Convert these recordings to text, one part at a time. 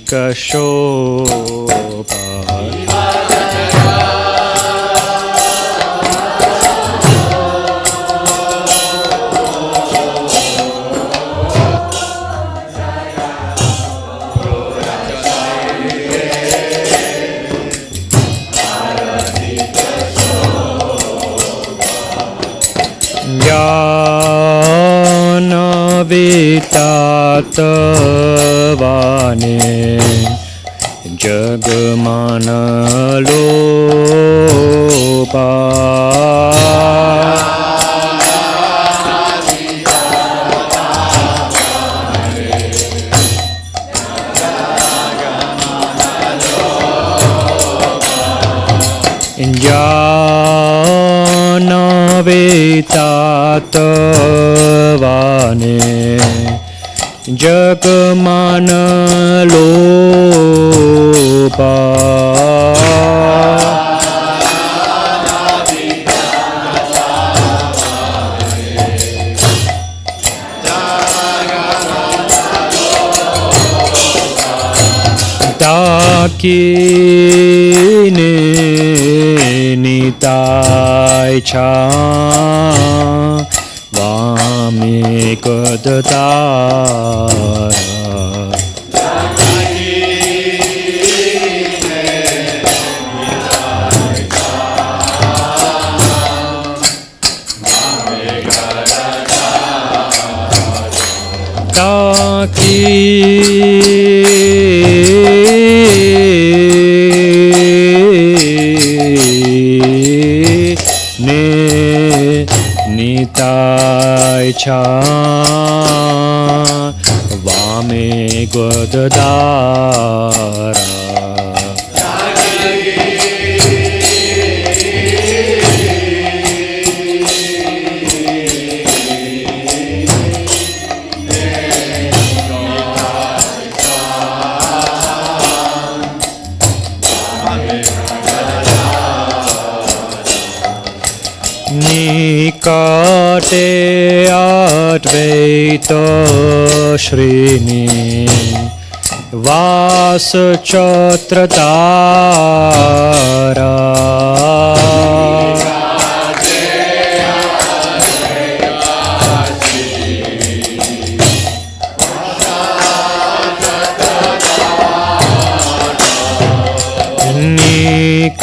शोभा ज्ञानवितातवाने जगमानलोपा ज्ञानवितातवाने जगमानलोपा ताकीने निताय चा वामे कदतारा ने निताय चा वामे गददारा निकटे अद्वैत श्रेणी वासचत्रतारा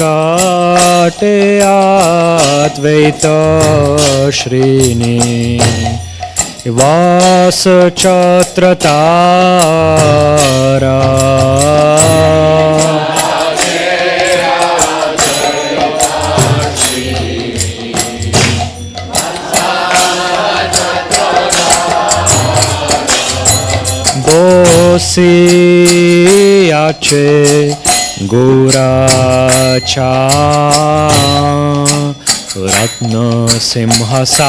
निकटे अद्वैत श्रेणी वासचत्रतारा बोसियाचे गोराचा रत्न सिंहासने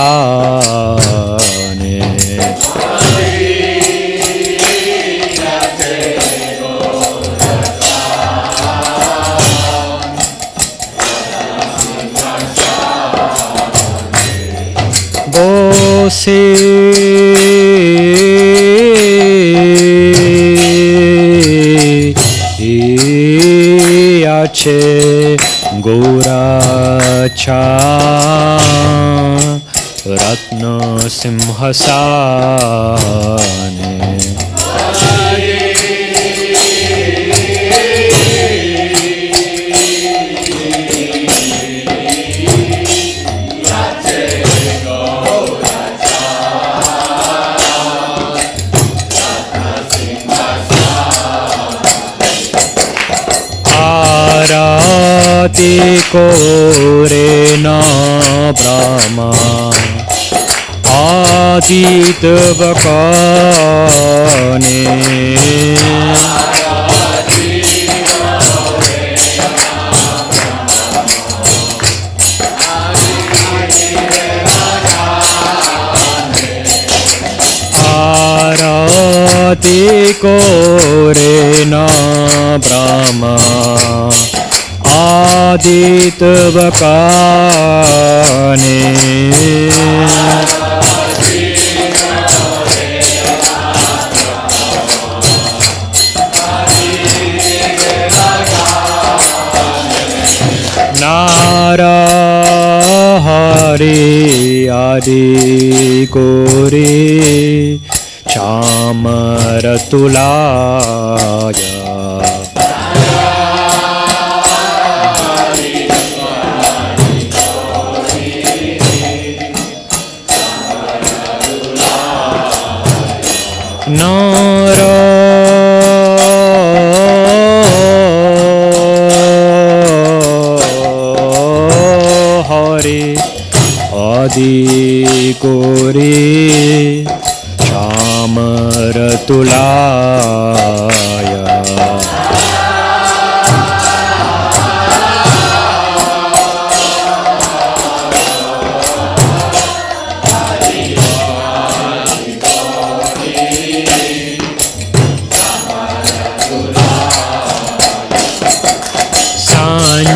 बोसियाचे गोराचा रत्न सिंहासने आरती कोरे न ब्रह्मा आदित बकाने आरती कोरे न ब्रह्मा आदित बकाने Nara Hari Adi Kore Chamaratulaya Nara Hari Adi Kore Chamaratulaya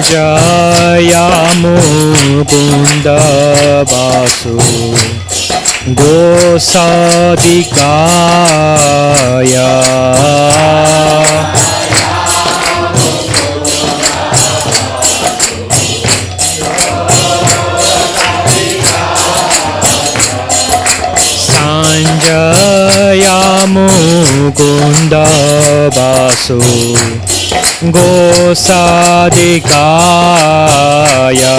Sanjaya Mukunda Vasu Gosadikaya Sanjaya Mukunda Vasu Gosadikaya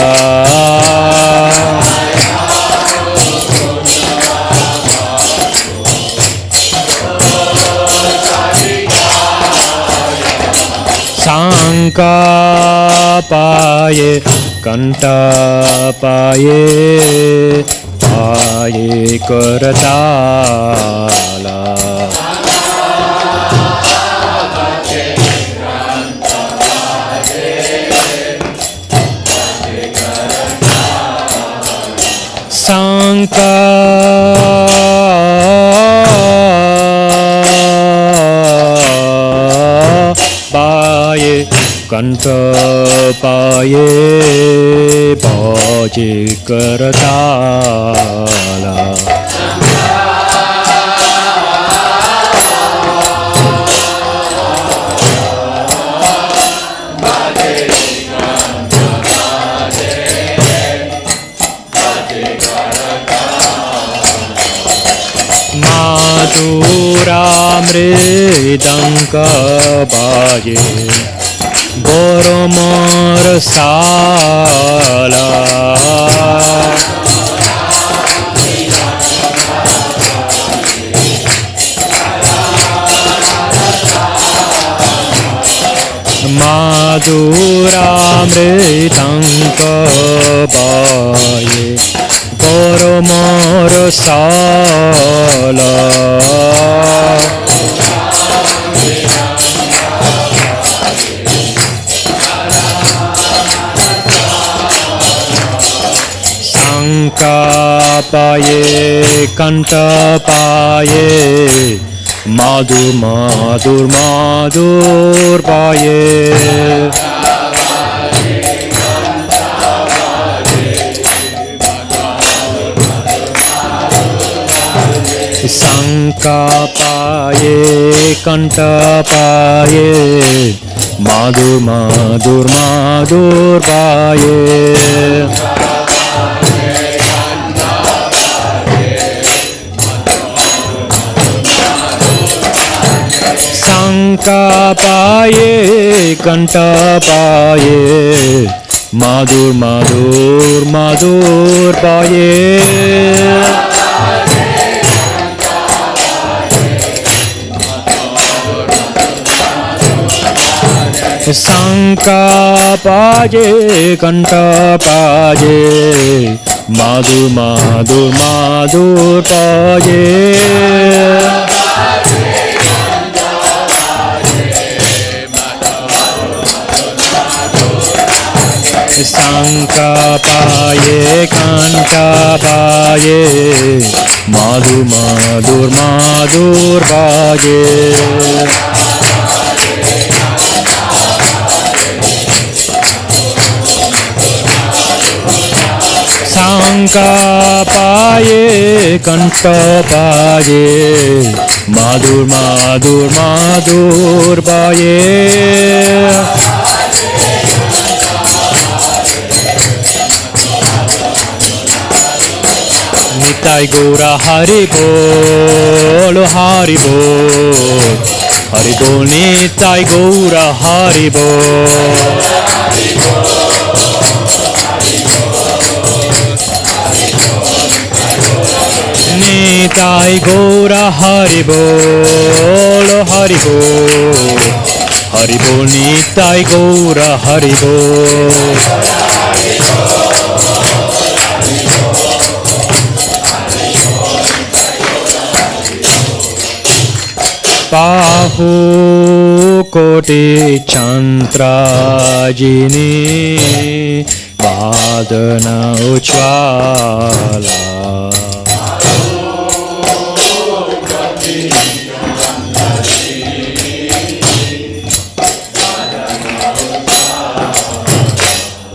Sankapaye Kantapaye Paye Karatala Sankapaye Kantapaye Paye Karatala Madhura Mridanka Baje Boromar Sala Madhura Mridanka Baje Boromar Sala Sankapaye Kantapaye Madhur Madhur Madhur Paye Sankapaye Kantapaye Madhur Madhur Madhur Paye Sankapaye Kantapaye Madhur Madhur Madhur Paye Sankapaye Kantapaye Madhur Madhur Madhur Paye Sankapaye Kantapaye Madhur Madhur Madhur Paye Sankapaye Kantapaye Madhur Madhur Madhur Paye Nitai Gaura Haribol, Haribol, Haribol, Nitai Gaura Haribol. Nitai Gaura Haribol, Haribol, Haribol, Nitai Gaura Haribol. Bahu Koti Chandrajini Badhra Uchvala.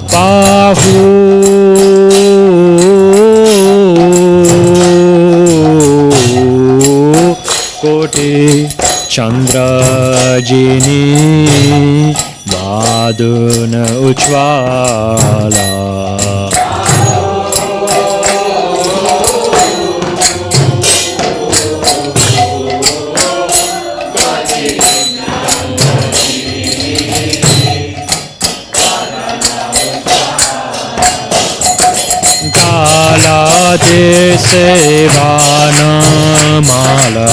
Bahu Koti Chandrajini Badhra Uchvala. Gala de sevana mala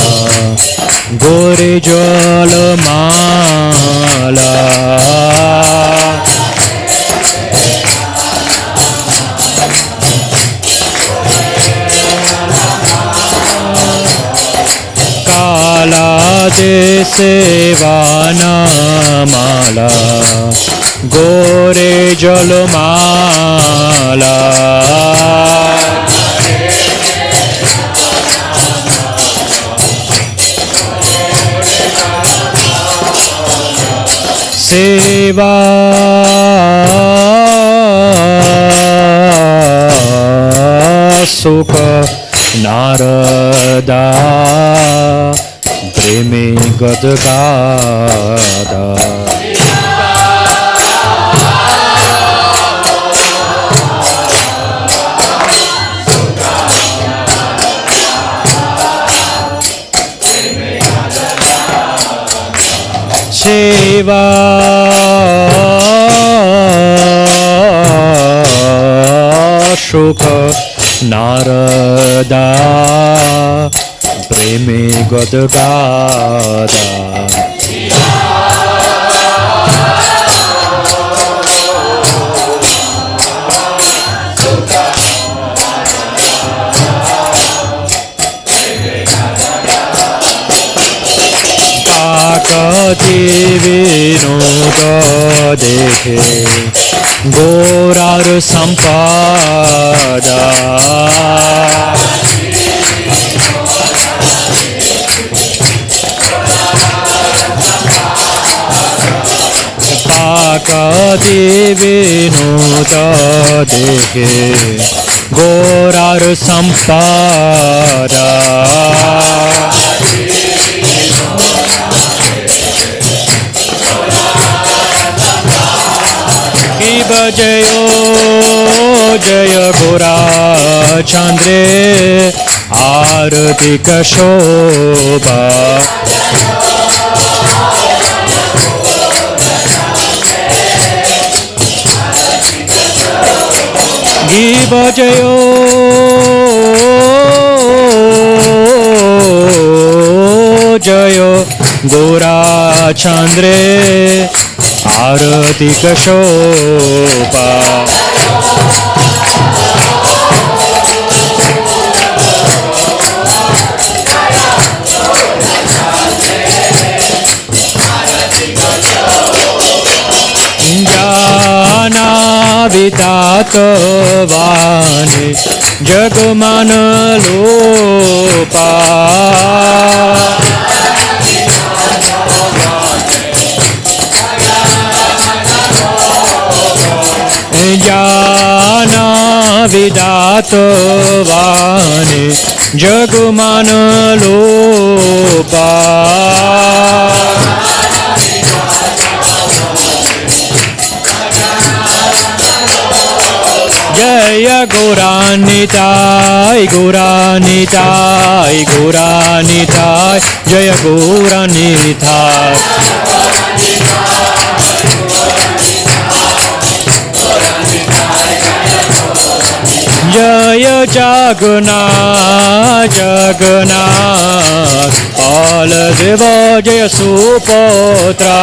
Gori jal mala Kala de sevana mala Gore jal mala Seva Sukha Narada Premi Gadgada Shiva Shukha Narada Premi Gadgada Kati Vinoda Dekhe Gorar Sampada Kati Vinoda Dekhe Gorar Sampada Jayo Jaya Gora Chandre Arati Shobha Giva Jayo Jaya Gora Chandre Arati Shobha Jana Vitatavani Jagamana Lopa Jana Vidatavani Jagumana Lopa Jai जय गौरानिताय गौरानिताय गौरानिताय जय गौरानिताय जय जगन्नाथ जगन्नाथ बलदेव जय सुपुत्रा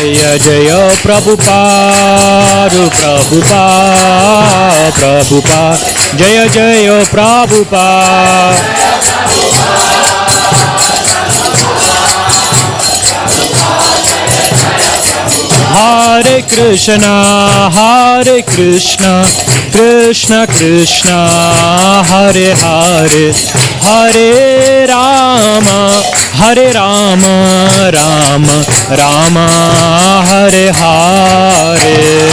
जय जय प्रभुपाद प्रभुपाद प्रभुपाद जय जय Prabhupada Hare Krishna Krishna Krishna Hare Hare Hare Rama Rama Rama Hare Hare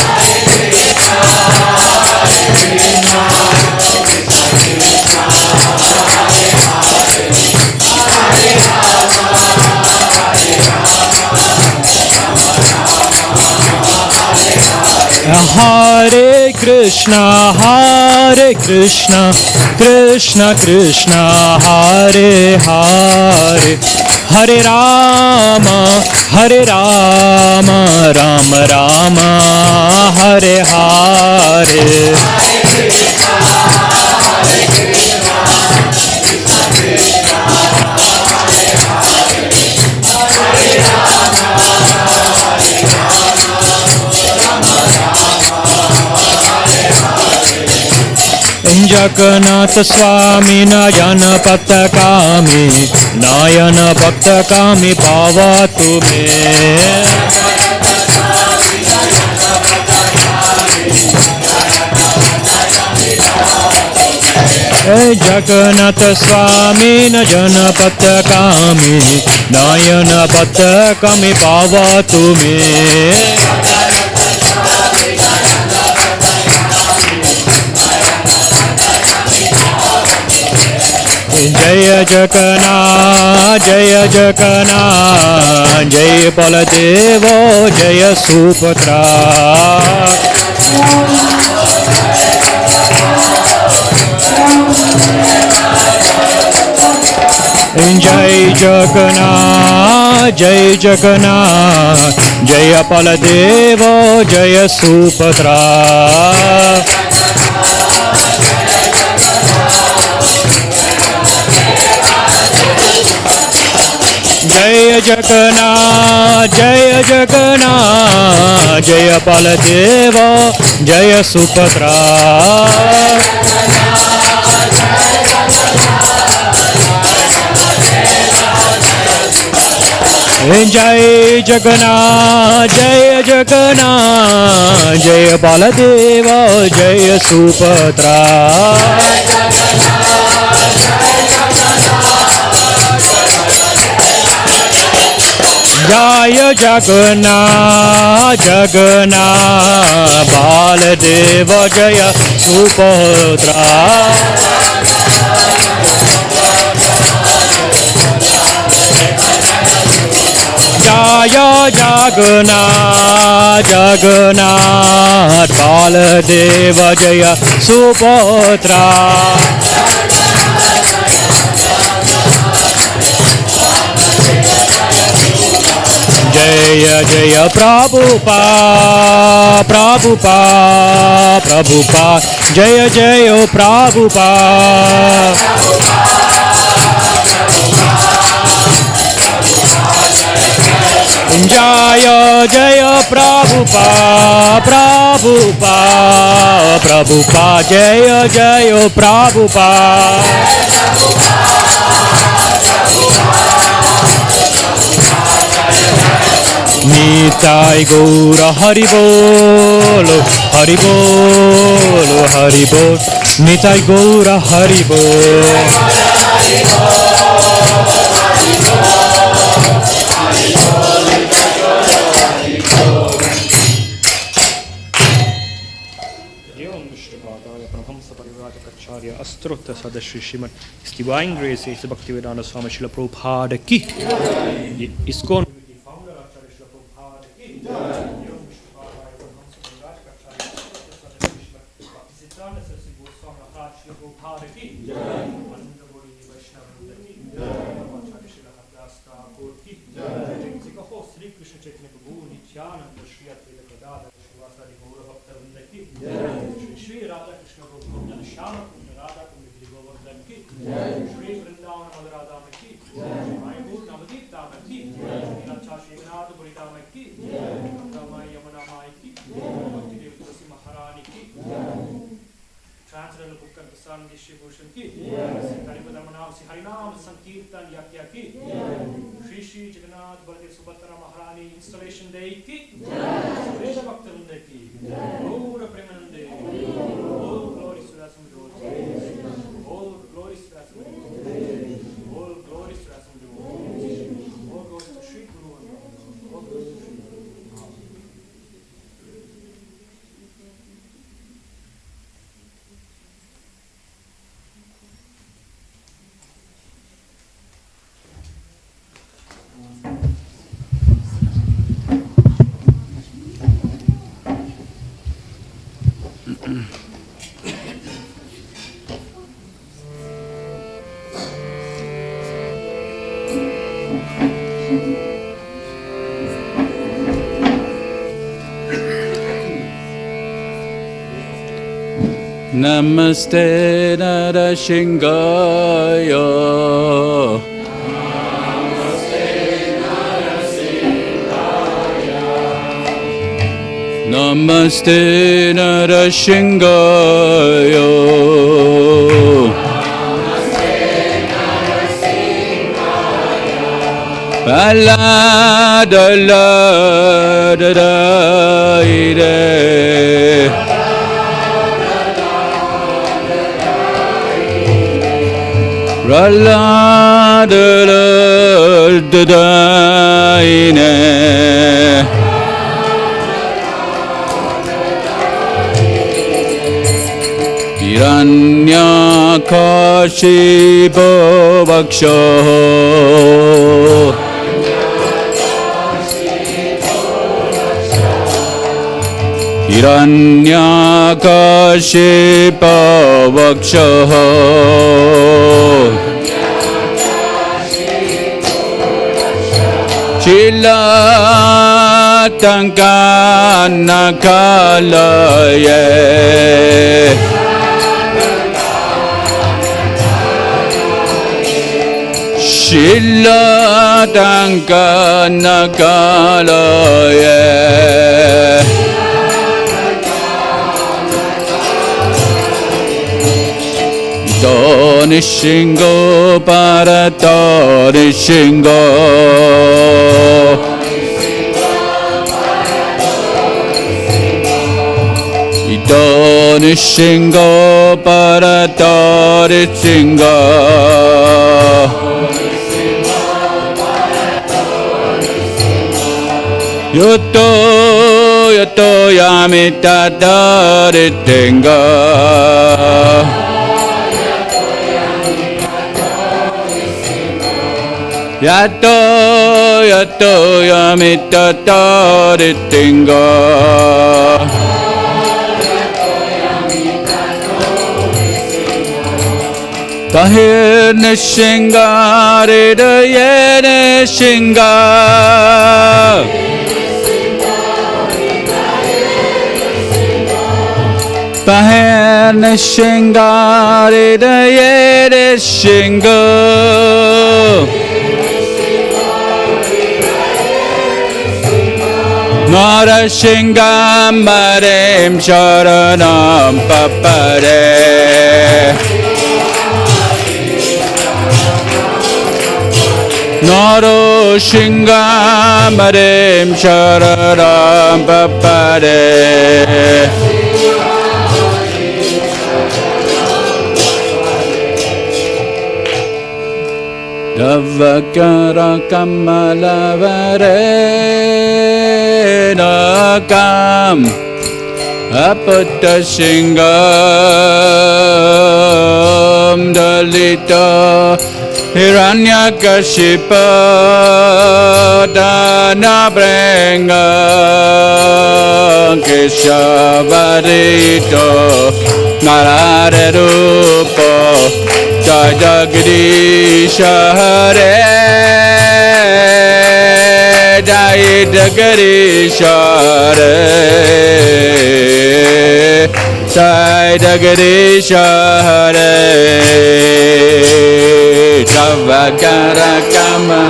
Hare Krishna Krishna Krishna Hare Hare Hare Rama Rama Rama Hare Hare Jagannath Swami Nayana Pattakami Nayana Pattakami Pavatu Me Jagannath Swami Nayana Pattakami Nayana Pattakami Pavatu Me Jaya Jagannath Jaya Jagannath Jaya Baladeva Jaya Subhadra Jai Jagannath Jai Jagannath Jaya Baladeva Jaya Subhadra Jaya Jagannath Jaya Jagannath Jaya Baladeva Jaya Subhadra Jai Jagannath Jaya Jagannath Jaya Baladeva Jaya Subhadra Jaya Jagannath Jagannath Baladeva Jaya Subhadra Jaya Jagannath Jagannath Baladeva Jaya Subhadra Jaya Jaya Prabhupada Prabhupada Prabhupada Jaya Jaya Prabhupada Jaya Jaya Prabhupada Prabhupada Prabhupada Jaya Jaya Prabhupada Nitai Gaura Hari Bolo Hari Bolo Hari Bol Nitai Gaura Hari Bol Shastrotta Sadashi Shrimad His Divine Grace is Bhaktivedanta Swami Srila Prabhupada ki. ISKCON founder Acharya Srila Prabhupada ki. Siddhanta Saraswati Goswami Maharaj Srila Prabhupada ki. Mandali Vaishnava ki. Acharya Srila Haridas Thakur ki. Sikho Sri Krishna Chaitanya Prabhu Nityananda Shri Advaita Gadadhar Srivasadi Gaura Bhakta Vrinda ki. Shri Radha Krishna Prabhu Shyama Kunda Radha Kunda Giri Govardhan ki. Shri Vrindavan Madhurada ki. Mayapur Navadip Dama ki. Racha Jagannath Puri Dama ki. Dama Yamuna Mai ki. Bhakti Dev Tulsi Maharani ki. Transcendental Book and Prasan Distribution ki. Haripadharmanam Si Harinam Sankirtan Yakya ki. Shri Shri Jagannath Baladev Subhadra Maharani Installation Day ki. Veda Bhakta Vrinda ki. Gaura Premanande. All glory to Rasam All glory to Rasam All glory to Rasam All goes to Sri Guru and all goes to Sri Guru. Namaste Narashingaya. Namaste Narashingaya. Bala da la da da ide. Rala da da da da ine. Hiranyakashipo vaksho. Hiranyakashipo vaksho. Chilatankanakalaye. Chilatankanakalaye. Nishingo Parata Nishingo. Nishingo Parata Nishingo. Yoto Yoto Yamita Daritinga. Yato yato yamita taritinga. Tahir nishinga rida yene shinga. Tahir nishinga rida yene shinga. Narashingam Marim Sharanam Papare. Narashingam Marim Sharanam Papare. Davakara Kamalavare Nakam Aputta Singam Dalita Hiranyakashipa Dana Brenga Keshavarito Narare Rupo Jagadish Hare Jai Jagadish Hare Jai Jagadish Hare Javakarakama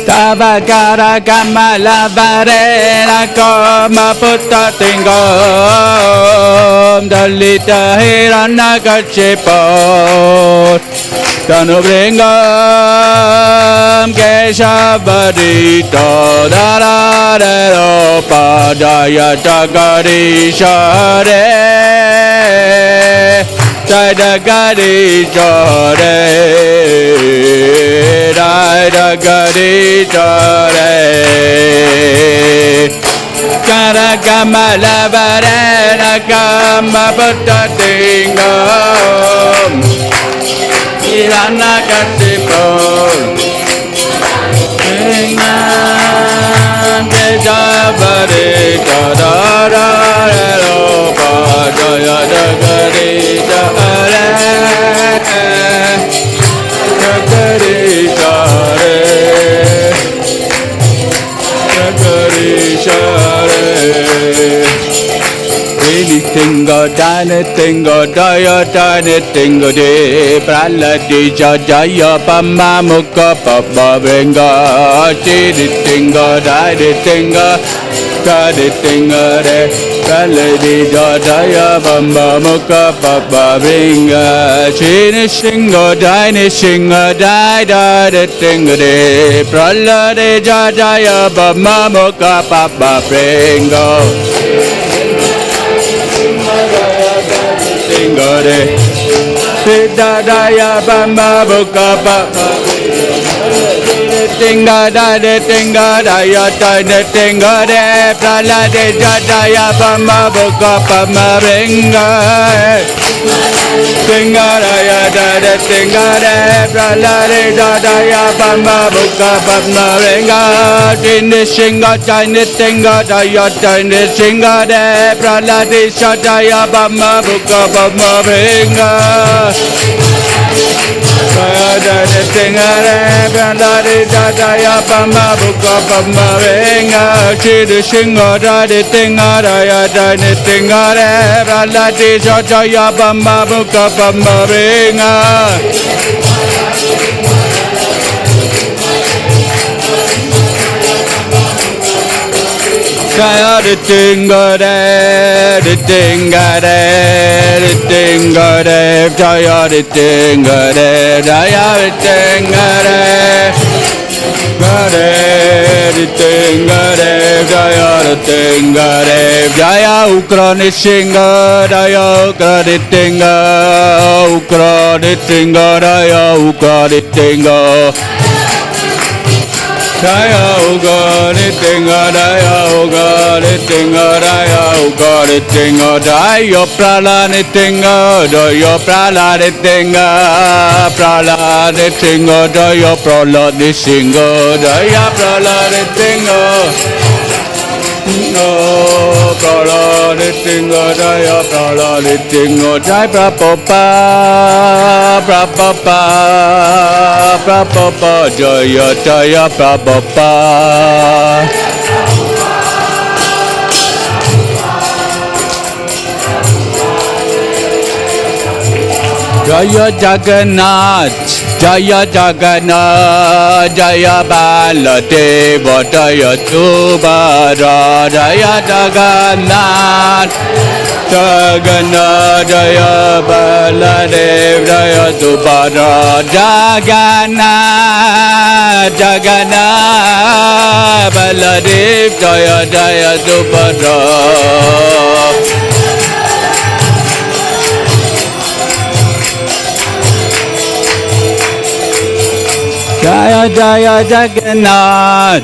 Tavagara Kamala Varena Kama Putta Tingam Dalita Hirana Kachipot Tanubringam Keshavarito Dararero Padaya Jagadishare Jai Jagadishare Jai Jagadishare Karakamala Varena Kama Putta Tingam Irana Katipol Tingam Kejavarito Dararero Padaya Jagadishare Anything or anything or daya anything or de pralati jaya pama mukha papa venga anything or anything or anything or de pralati jaya pama mukha papa venga anything or anything or anything or de pralati jaya pama mukha papa venga Tingare Siddhaya Bamba Bukha Baba Tingada Tingadaya Tane Tingade Pralade Jadaya Bamba Bukha Baba Ringa Tingadaya Dada Tingade Pralade Jadaya Bamba Bukha Baba Ringa Tine Shinga Tane Tingadaya Tane Singade Pralade Jadaya Bamba Bukha Baba Ringa Dada Tingade Pralade Jadaya Bamba Bukha Baba Ringa Chidi Shinga Dada Tingadaya Dada Tingade Pralade Jadaya Bamba Bukha Baba Ringa Jaya the Tingare Jaya the Tingare Jaya the Tingare Gare the Tingare Jaya the Tingare Jaya Ukra Nishinga Jaya Ukra the Tinga Ukra the Tinga Jaya Ukra the Tinga Jaya Uga Nitinga Jaya Uga Nitinga Jaya Uga Nitinga Jaya Prala Nitinga Jaya Prala Nitinga Prala Nitinga Jaya Prala Nitinga Jaya Prala Nitinga Prala Nitinga Jaya Prala Nitinga Jaya Prabhupada Prabhupada Jaya Jaya Prabhupada Jaya Jagannath, Jaya Jagannath, Jaya Baladeva, Jaya Subhadra, Jaya Jagannath, Jagannath, Jaya Baladeva, Jaya Subhadra, Jagannath, Jagannath, Baladeva, Jaya Jaya Subhadra. Jaya Jaya Jagannath,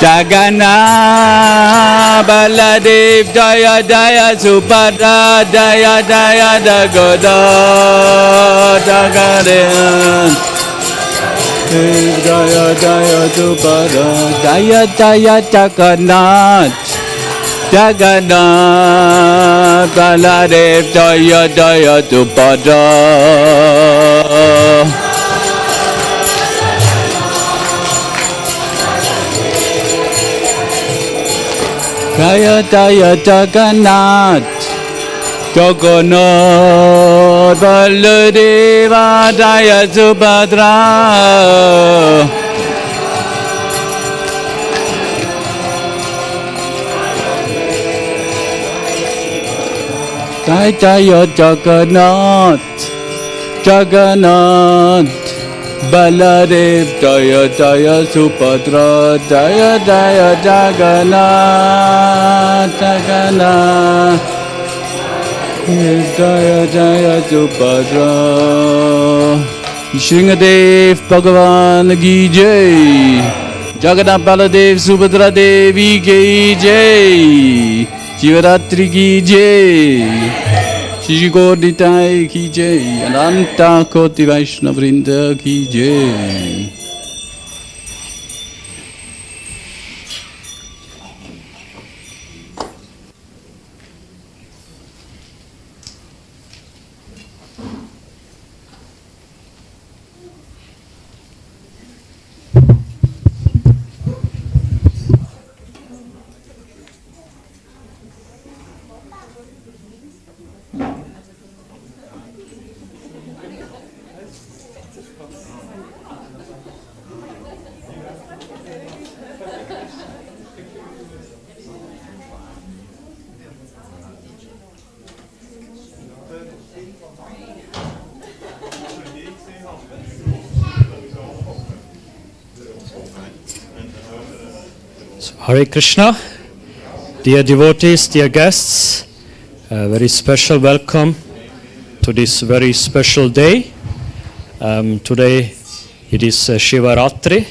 Jagannath, Baladev, Jaya Jaya Subhadra, Jaya Jaya Jagannath, Jagannath, Jaya Jaya Subhadra, Jaya Jaya Jagannath, Jagannath, Baladev, Jaya Jaya Subhadra. Jaya Jaya Jagannath, Jagannath, Baladeva, Jaya Subhadra. Jaya Jaya Jagannath, Jagannath, Baladev, Jaya Jaya Subhadra, Jaya Jaya Jagannath, Jagannath, Jaya Jaya Subhadra. Shringadev Bhagavan ki jai, Jagannath Baladev Subhadra Devi ki jai, Shivaratri ki jai. Shri Gauditai ki jai, Ananta Koti Vaishnavrinda ki jai. Hare Krishna, dear devotees, dear guests, a very special welcome to this very special day. Today it is Shivaratri,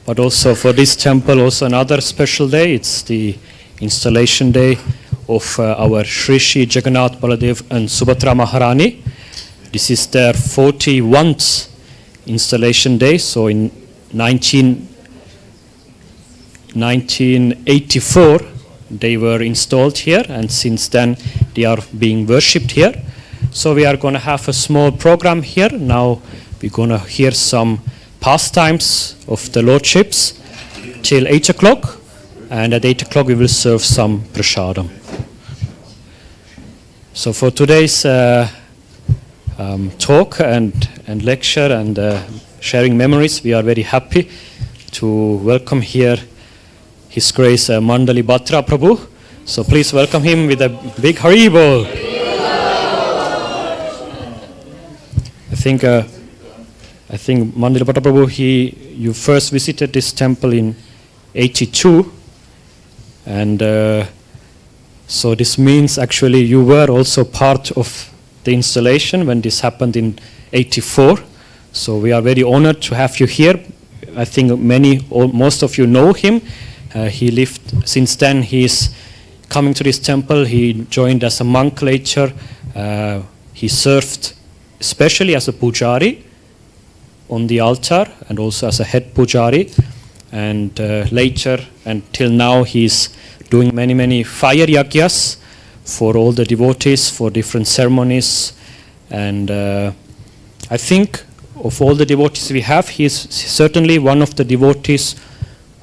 but also for this temple also another special day. It's the installation day of our Shri Jagannath Baladev and Subhadra Maharani. This is their 41st installation day, so in 1984 they were installed here, and since then they are being worshipped here. So we are going to have a small program here. Now we're going to hear some pastimes of the lordships till 8 o'clock, and at 8 o'clock we will serve some prasadam. So for today's talk and lecture and sharing memories, we are very happy to welcome here His Grace Mandali Badhra Prabhu. So please welcome him with a big Haribol. I think Mandali Badhra Prabhu, you first visited this temple in 82, and so this means actually you were also part of the installation when this happened in 84. So we are very honored to have you here. I think most of you know him. He lived, since then he is coming to this temple. He joined as a monk later. He served especially as a pujari on the altar and also as a head pujari. And later, until now, he's doing many fire yagyas for all the devotees, for different ceremonies. And I think of all the devotees we have, he is certainly one of the devotees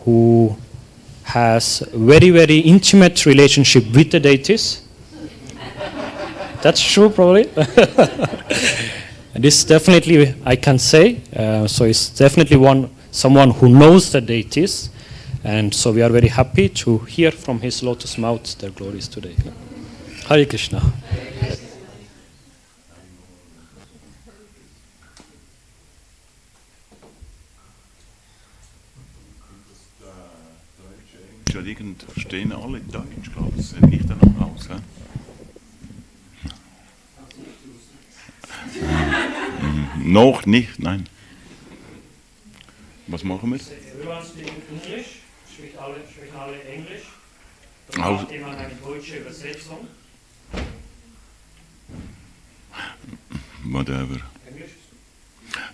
who has very intimate relationship with the deities. That's true, probably. And this definitely, I can say, so it's definitely someone who knows the deities. And so we are very happy to hear from his lotus mouth their glories today. Hare Krishna. Entschuldigung, verstehen alle Deutsch, glaube ich. Sieht nicht danach aus, hä? Noch nicht, nein. Was machen wir? Everyone speaks English, sprechen alle Englisch. Dann Also- macht jemand eine deutsche Übersetzung. Whatever. Englisch?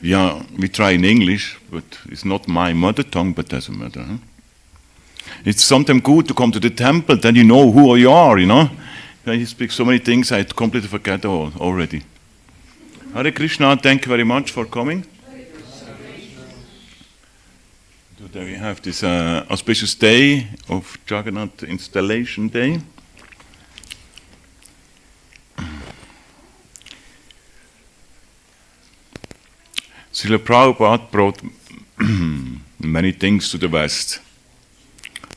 Yeah, we try in English, but it's not my mother tongue, but doesn't matter. Huh? It's sometimes good to come to the temple, then you know who you are, you know. You speak so many things, I completely forget all already. Hare Krishna, thank you very much for coming. Today we have this auspicious day of Jagannath installation day. Srila Prabhupada brought many things to the West,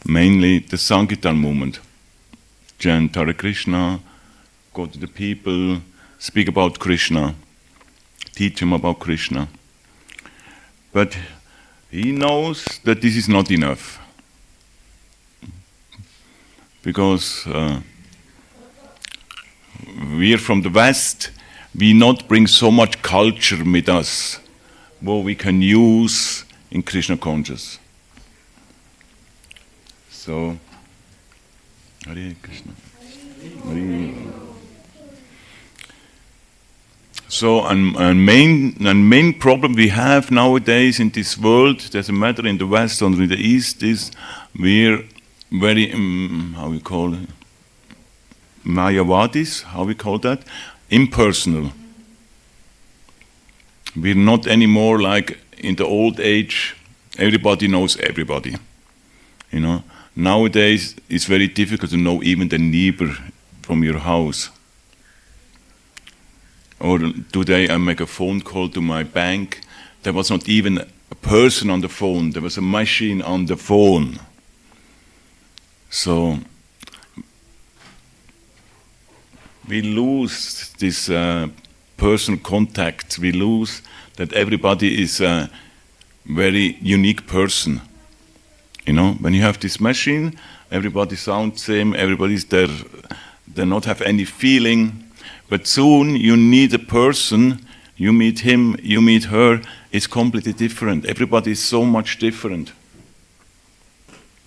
mainly the Sankirtan movement. Chant Hare Krishna, go to the people, speak about Krishna, teach them about Krishna. But he knows that this is not enough. Because we are from the West, we not bring so much culture with us, what we can use in Krishna consciousness. So, Hare Krishna. Hare. So, a main problem we have nowadays in this world, doesn't matter in the West or in the East, is we're very, how we call it, Mayavadis, how we call that, impersonal. We're not anymore like in the old age, everybody knows everybody. You know, nowadays it's very difficult to know even the neighbor from your house. Or today I make a phone call to my bank. There was not even a person on the phone. There was a machine on the phone. So we lose this personal contact. We lose that everybody is a very unique person. You know, when you have this machine, everybody sounds same. Everybody's there. They not have any feeling. But soon you need a person, you meet him, you meet her, it's completely different. Everybody is so much different.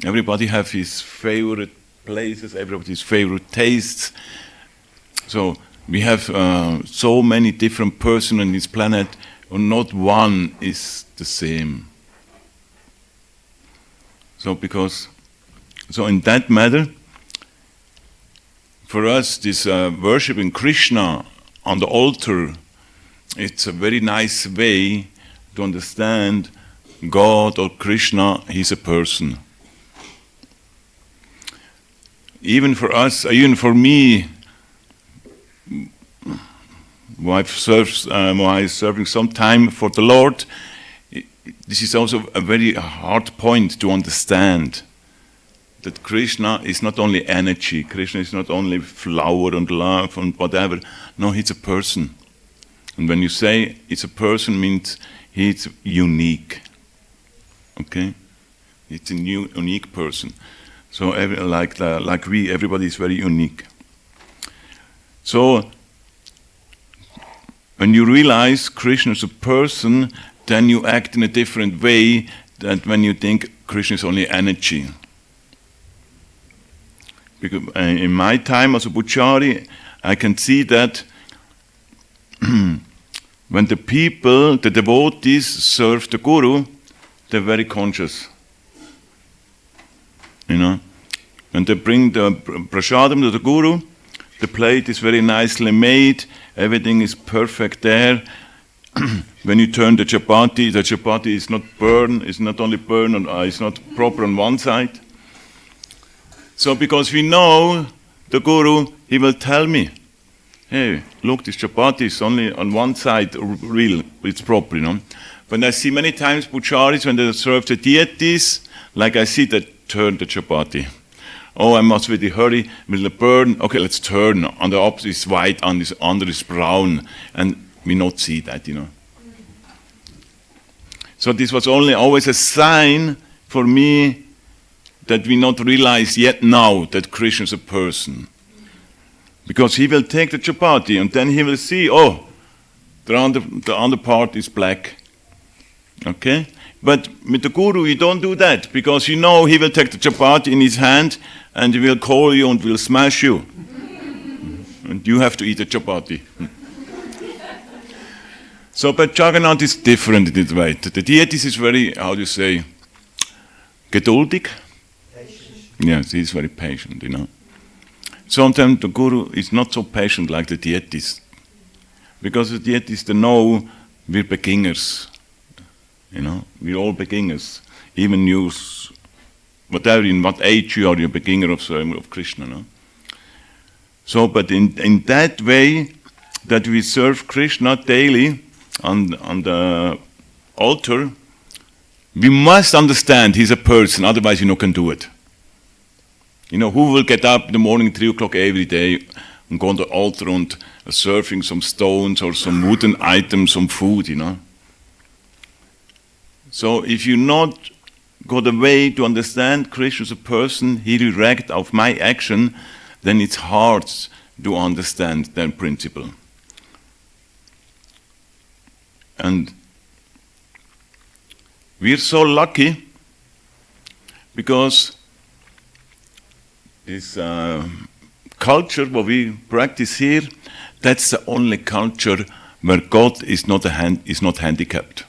Everybody have his favorite places, everybody's favorite tastes. So we have so many different persons on this planet, and not one is the same. So in that matter, for us, this worshiping Krishna on the altar, it's a very nice way to understand God or Krishna, he's a person. Even for us, even for me, who is serving some time for the Lord, this is also a very hard point to understand. That Krishna is not only energy, Krishna is not only flower and love and whatever. No, he's a person. And when you say it's a person, means he's unique. Okay? It's a unique person. So like we, everybody is very unique. So when you realize Krishna is a person, then you act in a different way than when you think Krishna is only energy. Because in my time as a Puchari, I can see that when the people, the devotees, serve the Guru, they're very conscious. You know, when they bring the prasadam to the Guru, the plate is very nicely made, everything is perfect there. When you turn the chapati is not burned, it's not only burned, it's not proper on one side. So because we know the Guru, he will tell me. hey, look, this chapati is only on one side real, it's proper, you know. But I see many times pujaris, when they serve the deities, like I see that turn the chapati. Oh, I must really hurry, will it burn? Okay, let's turn. On the opposite is white, on this under is brown, and we not see that, you know. So this was only always a sign for me that we not realize yet now that Krishna is a person. Because he will take the chapati and then he will see, oh, the under part is black. Okay? But with the guru, you don't do that, because you know he will take the chapati in his hand and he will call you and will smash you. And you have to eat the chapati. So, but Jagannath is different in this way. The deities is very, how do you say, geduldig? Yes, he's very patient, you know. Sometimes the guru is not so patient like the deities. Because the deities, they know we're beginners. You know, we're all beginners. Even you, whatever, in what age you are, you're a beginner of Krishna, no? So, but in that way, that we serve Krishna daily on the altar, we must understand he's a person, otherwise you can do it. You know, who will get up in the morning 3 o'clock every day and go on the altar and serving some stones or some wooden items, some food, you know? So if you not got a way to understand Krishna as a person, he react of my action, then it's hard to understand that principle. And we're so lucky because this culture, what we practice here, that's the only culture where God is not handicapped.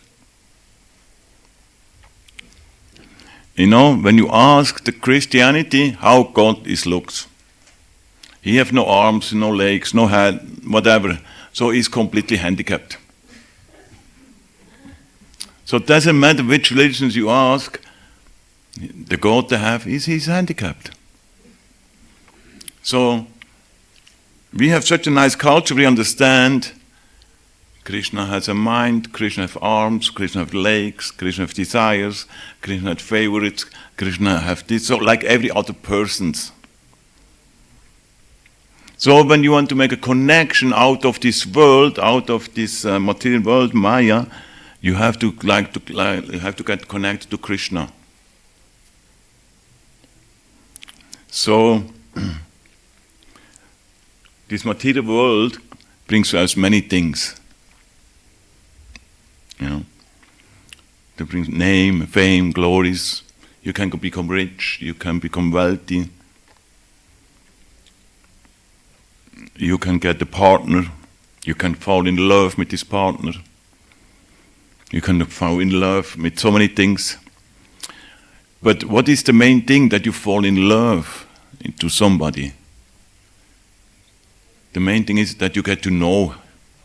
You know, when you ask the Christianity how God looks, he have no arms, no legs, no head, whatever, so he's completely handicapped. So it doesn't matter which religions you ask, the God they have he's handicapped. So we have such a nice culture, we understand Krishna has a mind, Krishna has arms, Krishna has legs, Krishna has desires, Krishna has favorites, Krishna has this, so like every other person's. So when you want to make a connection out of this world, out of this material world, Maya, you have to get connected to Krishna. So this material world brings us many things. You know, it brings name, fame, glories. You can become rich. You can become wealthy. You can get a partner. You can fall in love with this partner. You can fall in love with so many things. But what is the main thing that you fall in love into somebody? The main thing is that you get to know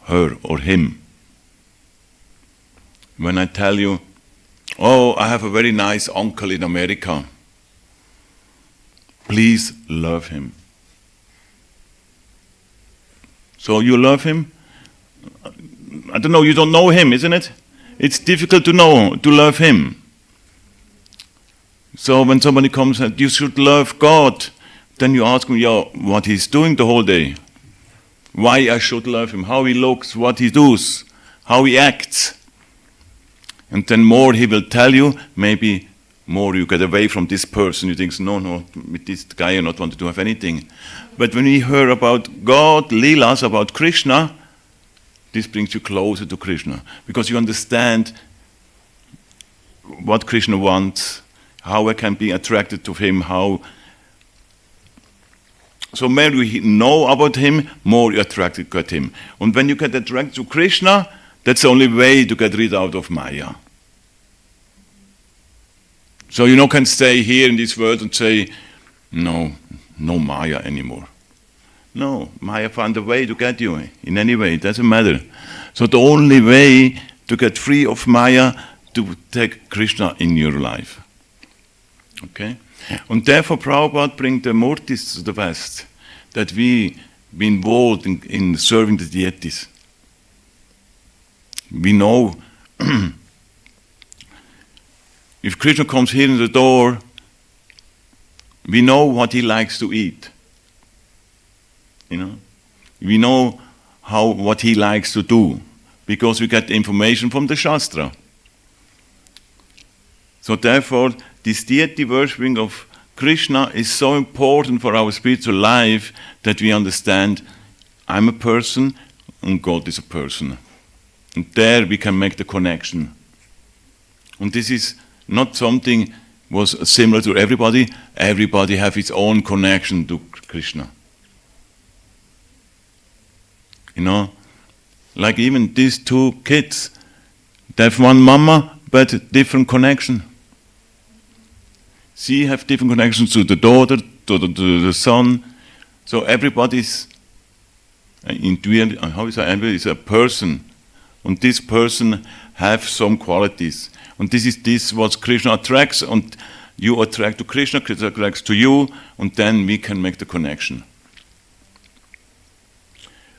her or him. When I tell you, oh, I have a very nice uncle in America, please love him. So you love him? I don't know, you don't know him, isn't it? It's difficult to love him. So when somebody comes and you should love God, then you ask him, yeah, what he's doing the whole day. Why I should love him, how he looks, what he does, how he acts. And then more he will tell you, maybe more you get away from this person. You think, no, with this guy I not want to have anything. But when we hear about God, Leelas, about Krishna, this brings you closer to Krishna. Because you understand what Krishna wants, how I can be attracted to him, how. So more you know about him, more you're attracted to him. And when you get attracted to Krishna, that's the only way to get rid out of Maya. So you can stay here in this world and say, no Maya anymore. No, Maya found a way to get you in any way, it doesn't matter. So the only way to get free of Maya, to take Krishna in your life. Okay? And therefore Prabhupada brings the murtis to the West, that we be involved in serving the deities. We know if Krishna comes here in the door, we know what he likes to eat. We know what he likes to do because we get information from the Shastra. So therefore, this deity worshipping of Krishna is so important for our spiritual life that we understand I'm a person and God is a person. And there we can make the connection. And this is not something was similar to everybody. Everybody have its own connection to Krishna. Like even these two kids, they have one mama, but different connection. She have different connections to the daughter, to the son. So everybody's is a person. And this person have some qualities. And this is what Krishna attracts. And you attract to Krishna, Krishna attracts to you. And then we can make the connection.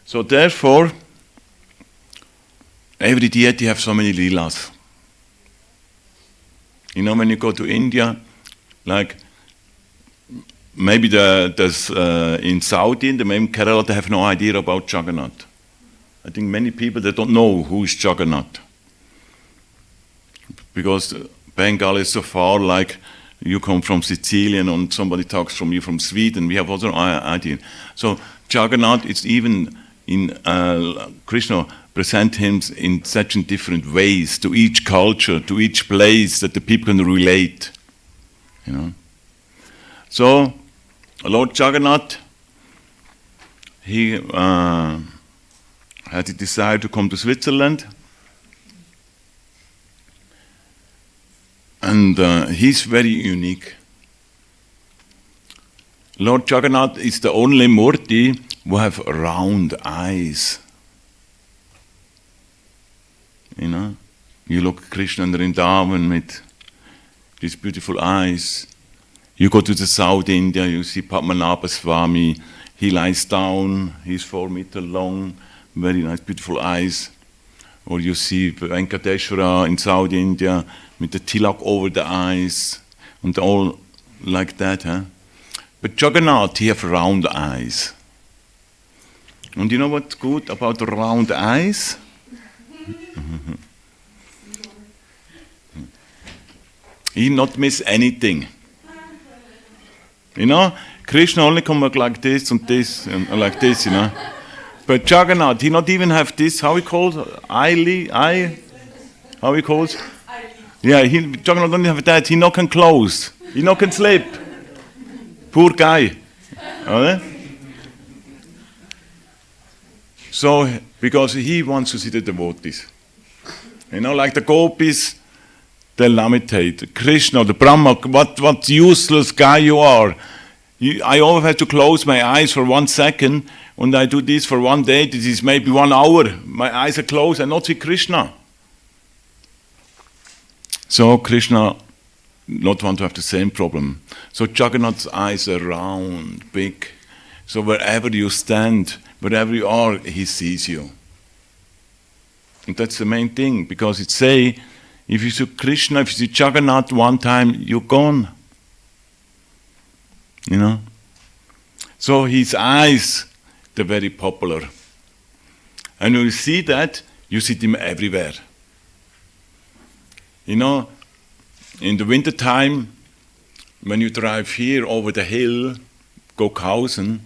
So therefore, every deity have so many leelas. When you go to India, like maybe in South India, maybe in Kerala, they have no idea about Jagannath. I think many people, they don't know who is Jagannath. Because Bengal is so far, like you come from Sicilian and somebody talks from you from Sweden, we have also no idea. So Jagannath, it's even in Krishna present him in such different ways to each culture, to each place that the people can relate. So Lord Jagannath, he had a desire to come to Switzerland, and he's very unique. Lord Jagannath is the only Murti who have round eyes. You look at Krishna and Vrindavan with these beautiful eyes. You go to the South India, you see Padmanabha Swami. He lies down, he's 4 meters long, very nice, beautiful eyes. Or you see Venkateshwara in South India with the tilak over the eyes, and all like that. But Jagannath, he have round eyes. And you know what's good about the round eyes? He not miss anything. Krishna only come like this and like this, But Jagannath, he not even have this, how he calls how he calls? Yeah, Jagannath don't have that, he not can close, he not can sleep. Poor guy. So, because he wants to see the devotees. Like the gopis, they lamentate. Krishna, the Brahma, what useless guy you are. I always have to close my eyes for 1 second, and I do this for 1 day, this is maybe 1 hour. My eyes are closed, I not see Krishna. So Krishna not want to have the same problem. So Jagannath's eyes are round, big. So wherever you stand, wherever you are, he sees you. And that's the main thing, because it say, if you see Krishna, if you see Jagannath one time, you're gone. So his eyes, they're very popular. And when you see that, you see him everywhere. In the winter time, when you drive here over the hill, Gokausen,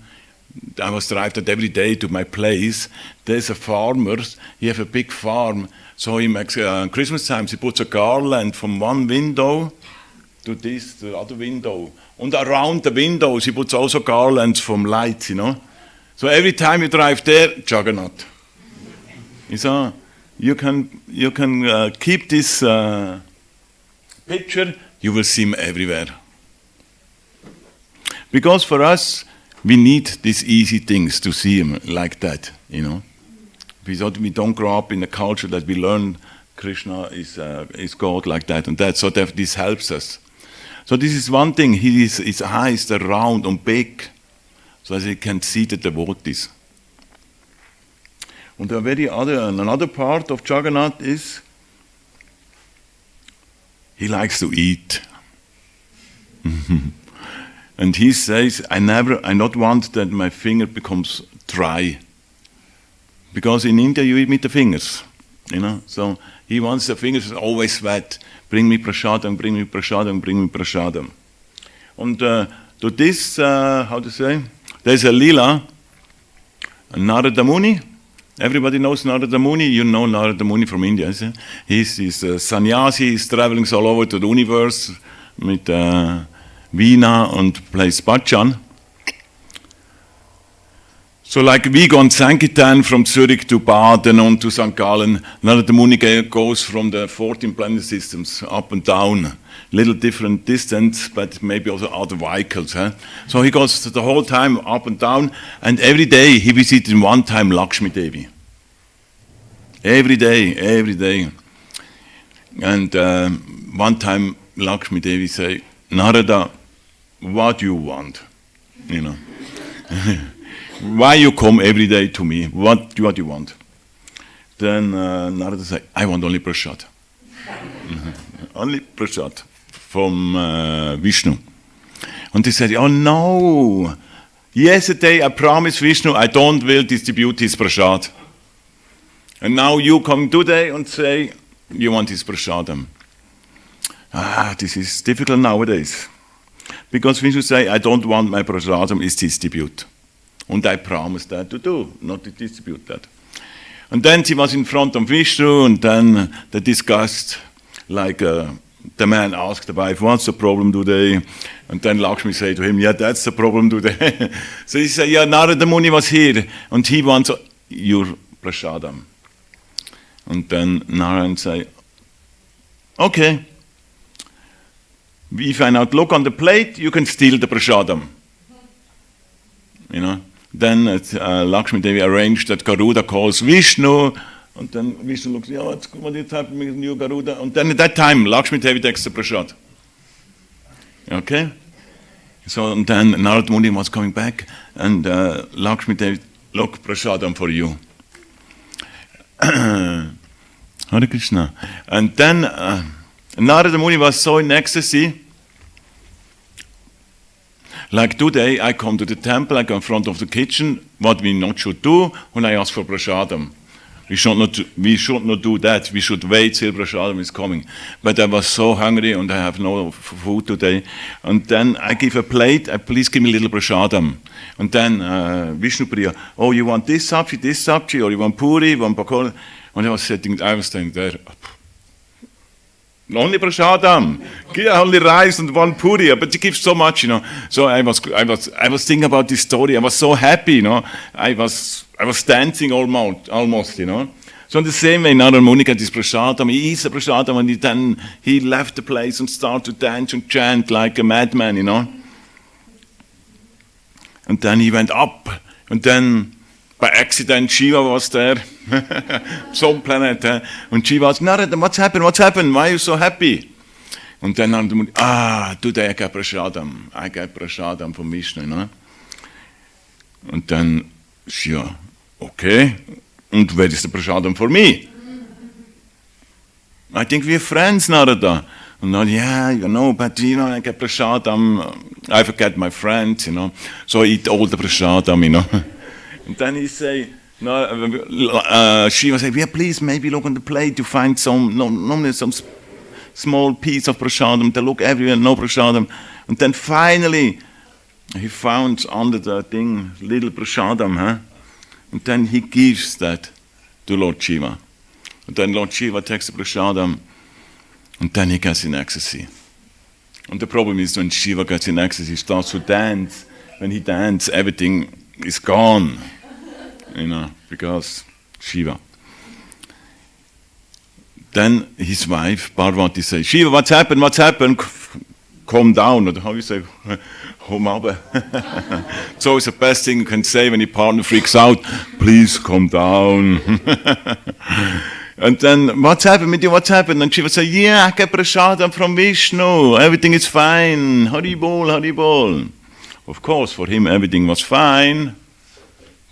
I was driving every day to my place. There's a farmer, he has a big farm, so he makes, Christmas time, he puts a garland from one window to the other window. And around the windows, he puts also garlands from lights, So every time you drive there, Jagannath. You can keep this picture, you will see him everywhere. Because for us, we need these easy things to see him like that, We don't grow up in a culture that we learn Krishna is God like that and that. So this helps us. So this is one thing. His eyes are round and big, so that he can see the devotees. And another part of Jagannath is he likes to eat. And he says, I not want that my finger becomes dry. Because in India you eat with the fingers, So he wants the fingers always wet. Bring me prasadam, bring me prasadam, bring me prasadam. And to this, how to say, there's a lila, Narada Muni. Everybody knows Narada Muni. You know Narada Muni from India. Isn't it? He's a sannyasi. He's traveling all over to the universe with Veena and plays Bhajan. So like we go on Sankirtan from Zurich to Baden and to St. Gallen, Narada Muni goes from the 14 planet systems up and down. Little different distance, but maybe also other vehicles. So he goes the whole time up and down, and every day he visited one time Lakshmi Devi. Every day. And one time Lakshmi Devi say, Narada, what do you want? Why you come every day to me? What do you want? Then Narada say, I want only prasad. Only prasad from Vishnu. And he said, oh no, yesterday I promised Vishnu I don't will distribute his prasad. And now you come today and say you want his prasadam. This is difficult nowadays. Because Vishnu say, I don't want my prasadam is distribute. And I promised that to do, not to distribute that. And then she was in front of Vishnu, and then they discussed, like the man asked the wife, what's the problem today? And then Lakshmi said to him, yeah, that's the problem today. So he said, yeah, Narada Muni was here, and he wants your prasadam. And then Narayan said, okay, if I not look on the plate, you can steal the prasadam. Then Lakshmi Devi arranged that Garuda calls Vishnu, and then Vishnu looks, yeah, what is happening with you, Garuda? And then at that time, Lakshmi Devi takes the prasad. Okay? So and then Narada Muni was coming back, and Lakshmi Devi, look, prasadam for you. Hare Krishna. And then Narada Muni was so in ecstasy. Like today, I come to the temple, I go in front of the kitchen, what we not should do, when I ask for prasadam. We should not do that. We should wait till prasadam is coming. But I was so hungry and I have no food today. And then I give a plate, please give me a little prasadam. And then Vishnu Priya, oh, you want this sabji, or you want puri, you want pakora? And I was standing there. Only prasadam, only rice and one puri, but you give so much, So I was thinking about this story. I was so happy, I was dancing almost, So in the same way, Narada Muni got this prasadam. He eats the prasadam, and then he left the place and started to dance and chant like a madman, And then he went up, and then by accident Shiva was there. Some planet, and she was, Narada, what's happened? Why are you so happy? And then Narada Muni, today I get prasadam from Vishnu, And then Shiva, okay, and where is the prasadam for me? I think we're friends, Narada. And then, yeah, but I get prasadam, I forget my friends, so I eat all the prasadam, And then he say, Shiva said, yeah, please, maybe look on the plate to find some small piece of prasadam. They look everywhere, no prasadam. And then finally, he found under the thing little prasadam, And then he gives that to Lord Shiva. And then Lord Shiva takes the prasadam, and then he gets in ecstasy. And the problem is when Shiva gets in ecstasy, he starts to dance. When he dances, everything is gone. Because Shiva. Then his wife, Parvati, says, Shiva, what's happened? Calm down, or how you say, Homabe. It's always the best thing you can say when your partner freaks out, please calm down. And then, what's happened with you, And Shiva says, yeah, I get prasadam from Vishnu, everything is fine, Hari Bol. Of course, for him everything was fine.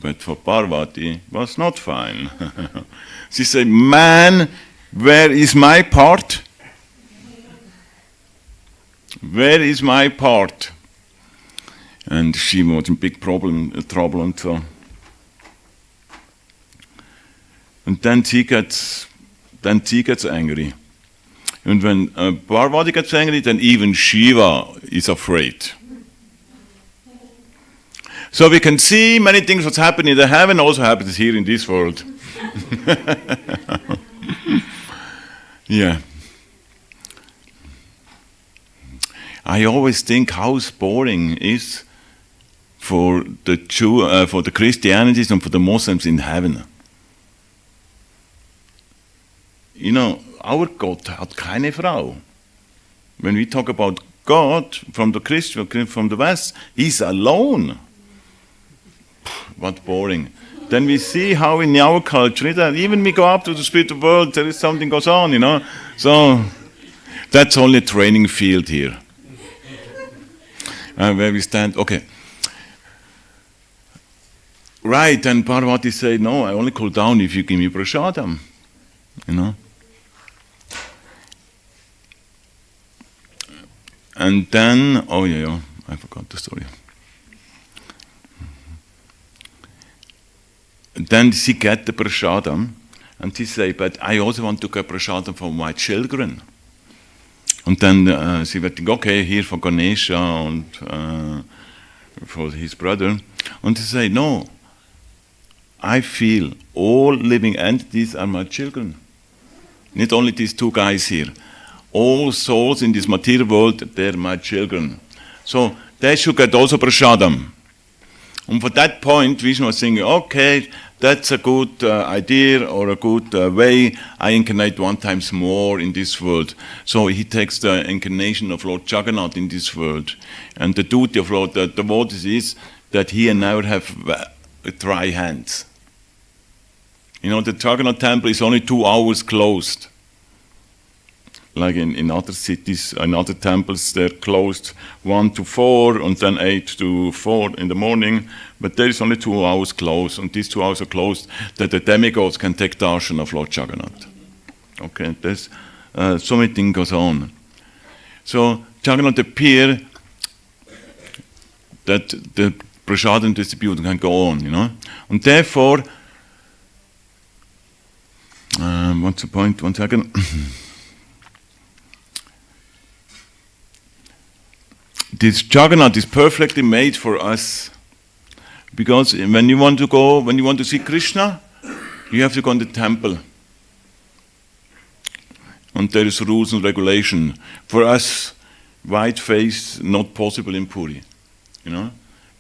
But for Parvati, was not fine. She said, man, where is my part? Where is my part? And she was in big trouble and so. And then she gets angry. And when Parvati gets angry, then even Shiva is afraid. So we can see many things what's happening in the heaven also happens here in this world. Yeah. I always think how boring is for the Christianities and for the Muslims in heaven. You know, our God hat keine Frau. When we talk about God from the Christian, from the West, he's alone. What boring. Then we see how in our culture, that even we go up to the spiritual world, there is something goes on, you know. So that's only a training field here. Where we stand, okay. Right, and Parvati said, no, I only cool down if you give me prasadam, you know. And then, oh yeah, I forgot the story. Then she get the prasadam, and she say, but I also want to get prasadam for my children. And then she would think, okay, here for Ganesha and for his brother. And she say, no, I feel all living entities are my children. Not only these two guys here. All souls in this material world, they're my children. So they should get also prasadam. And for that point, Vishnu was thinking, okay, that's a good idea or a good way. I incarnate one times more in this world. So he takes the incarnation of Lord Jagannath in this world. And the duty of Lord the devotees is that he and now have dry hands. You know, the Jagannath temple is only 2 hours closed. Like in other cities, in other temples, they're closed 1 to 4 and then 8 to 4 in the morning. But there is only 2 hours closed, and these 2 hours are closed that the demigods can take darshan of Lord Jagannath. Okay, there's so many things goes on. So Jagannath appear that the prasadam distribution can go on, you know. And therefore, what's the point? 1 second. This Jagannath is perfectly made for us, because when you want to see Krishna, you have to go in the temple, and there is rules and regulation. For us, white face not possible in Puri, you know.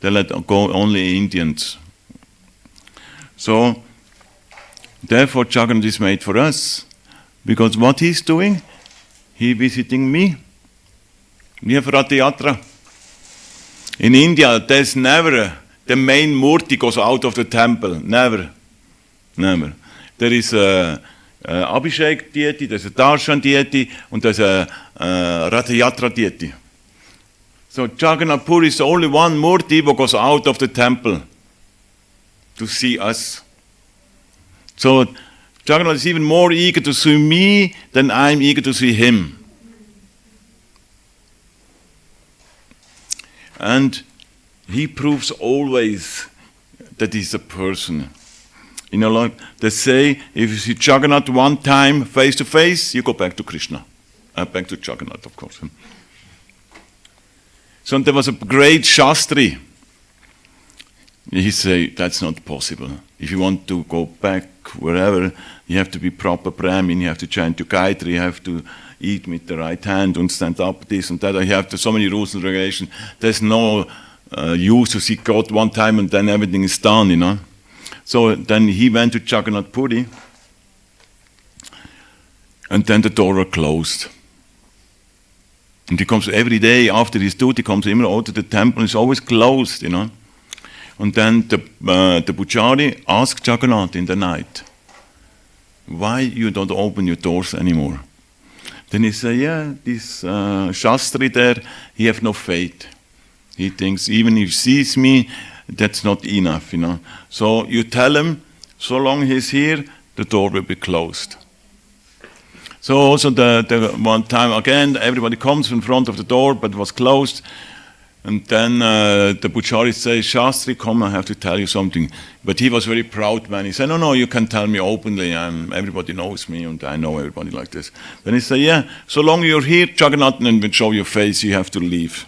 They let go only Indians. So therefore, Jagannath is made for us, because what he's doing, he visiting me. We have Rath Yatra. In India, there's never the main murti goes out of the temple. Never. Never. There is a Abhishek deity, there's a Darshan deity, and there's a Rath Yatra deity. So Jagannath Puri is only one murti who goes out of the temple to see us. So Jagannath is even more eager to see me than I'm eager to see him. And he proves always that he's a person. You know, like they say, if you see Jagannath one time face to face, you go back to Krishna. Back to Jagannath, of course. So there was a great Shastri. He said, that's not possible. If you want to go back wherever, you have to be proper Brahmin, you have to chant your Gayatri, you have to eat with the right hand and stand up, this and that. You have to, so many rules and regulations. There's no use to see God one time and then everything is done, you know. So then he went to Jagannath Puri, and then the door was closed. And he comes every day after his duty, comes immer out to the temple, and it's always closed, you know. And then the Pujari asked Jagannath in the night, why you don't open your doors anymore? Then he said, yeah, this Shastri there, he have no faith. He thinks even if he sees me, that's not enough, So you tell him, so long he's here, the door will be closed. So also the one time again, everybody comes in front of the door, but it was closed. And then the Pujari says, Shastri, come, I have to tell you something. But he was very proud man. He said, no, you can tell me openly. Everybody knows me, and I know everybody like this. Then he said, yeah, so long you're here, Jagannath will show your face, you have to leave.